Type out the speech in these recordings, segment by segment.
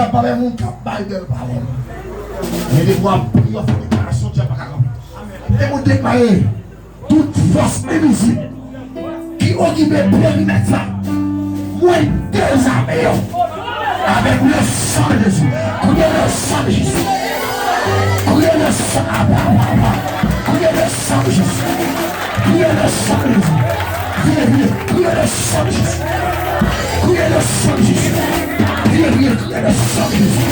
a pas même un cap de parler. Mais des fois, il y a une déclaration de Dieu. Et vous déclarez toute force invisible qui occupe le périmètre là. Moi, désarmé avec le sang de Jésus. Coulez le sang de Jésus. Coulez le sang. Coulez le sang de Jésus. Coulez le sang de Jésus. Coulez le sang de Jésus. Coulez le sang de Jésus. Coulez le sang de Jésus.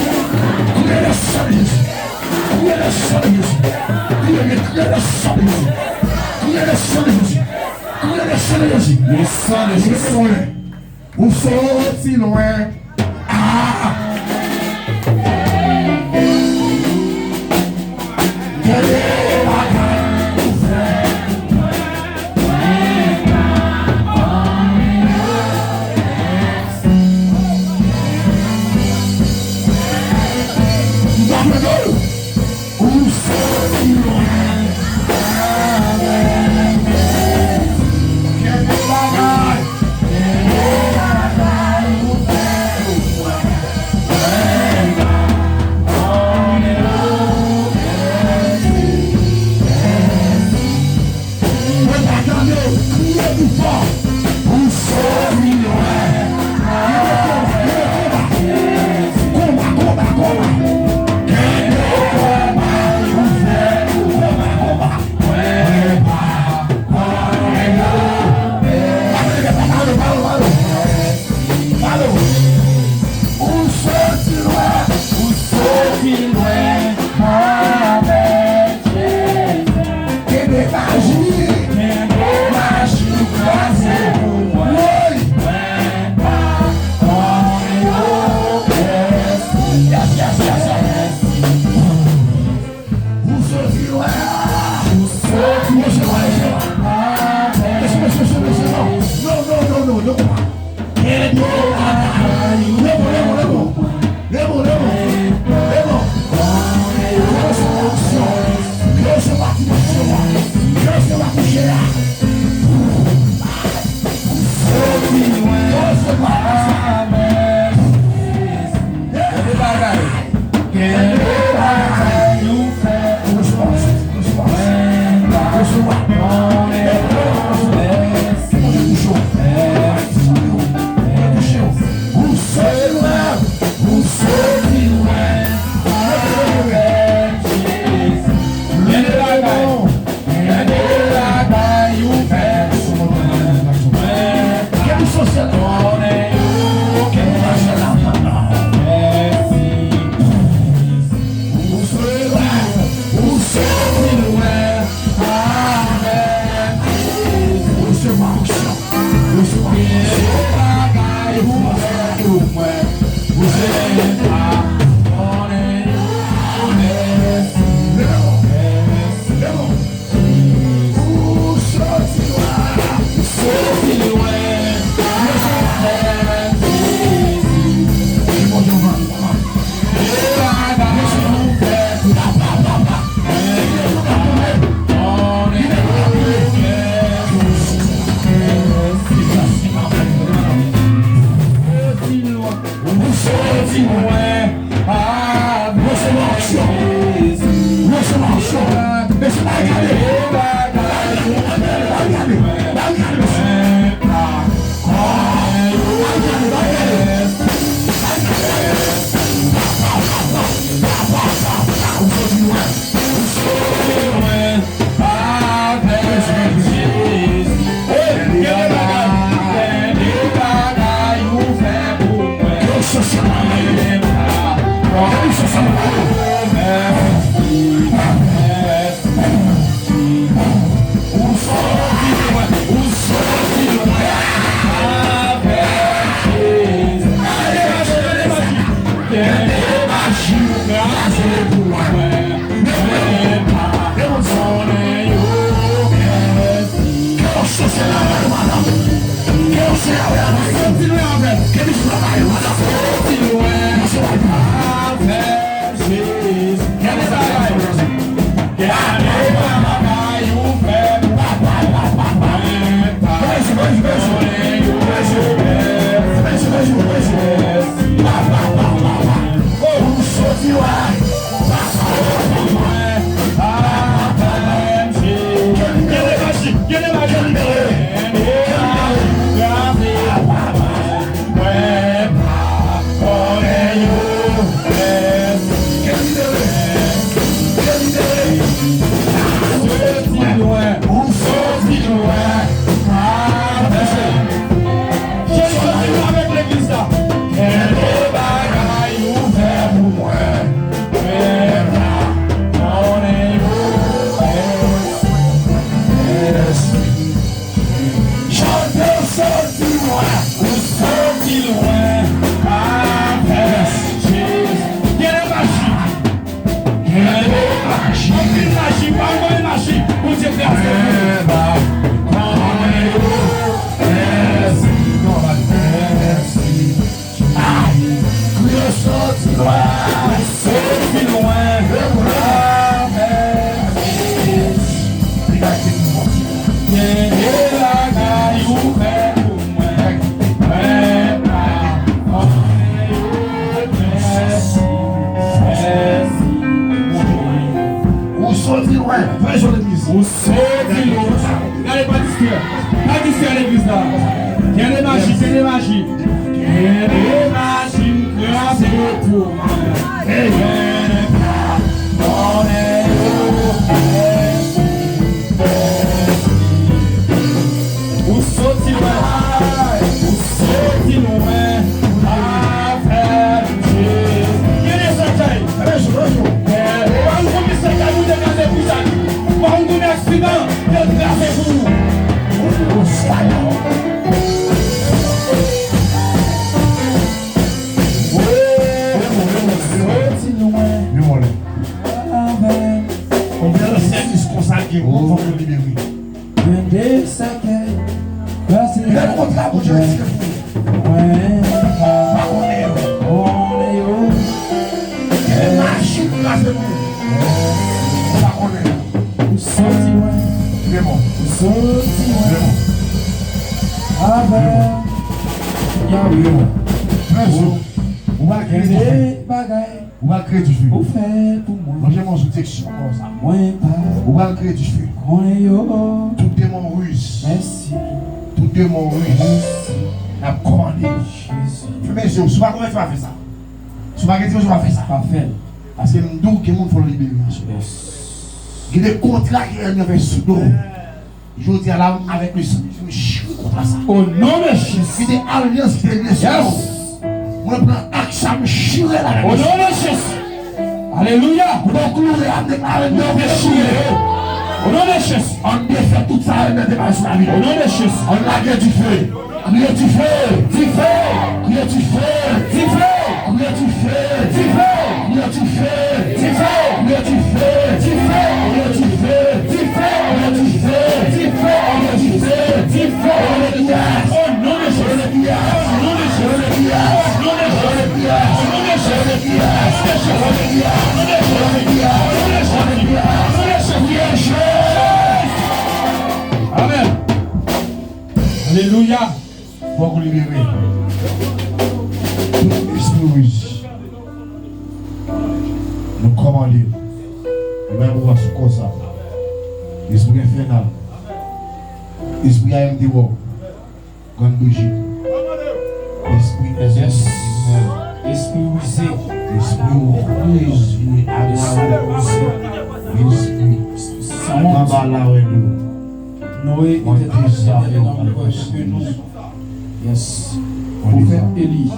Coulez le sang de Jésus. Coulez le sang de Jésus. Coulez le sang de Jésus. Coulez le sang de Jésus. Coulez le sang de Jésus. Le sang de Jésus. Vous sortez loin. sorti loin. Sorti loin. Sorti loin, très sur l'église. Vous sortez loin. Regardez pas d'histoire. Pas d'histoire à l'église là. Il y a des magies, il y a des magies. Il y a des magies grâce pour moi. Vous sortez loin. Vous sortez loin. Avec Jésus. Il y a des saccailles. Un accident de traversez-vous. On vient le service consacré pour vous libérer. Il a le contrat pour Dieu. Les machines grâce à vous. Vraiment. On va créer du feu. On va créer du feu. Moi j'ai mon soutien comme ça. On va créer du feu. Tout démon ruse. Tout démon ruse. A commandé. Mais je ne sais pas comment tu vas faire ça. Tu vas dire que je vais faire ça. Parce que nous devons que le monde faut libérer. Il y a des contrats qui sont avec Soudan. Je dis à l'âme avec le sang. Je me chie contre ça. Au nom de Jésus. Il y a des alliances qui sont liées. On prend action, je me chie là. Au nom de Jésus. Alléluia. On va courir avec la au nom de Jésus. On défait tout ça et mettre pas sur la vie. Au nom de Jésus. On a du feu. Il y a du feu. Du feu. Il y a du feu. Du feu. Il y a du feu. Du feu. Il y a du feu. Du feu. Il y a du feu. Du feu. Il y a du feu. Du feu. Il y a du feu. Du feu. Il y a du feu. Du feu. Il y a du feu. Au nom de Jésus. Au nom de Jésus. Au nom de Jésus. Au nom de Jésus. Amen. Alléluia. Pour vous libérer. Tout esprit rouge. Nous commandons. Même voir ce qu'on ça. Esprit infernal. Esprit AMD War. Grande bougie. Esprit SS. Esprit rusé. Esprit rouge. Esprit Noé était déjà dans le prophète Élie.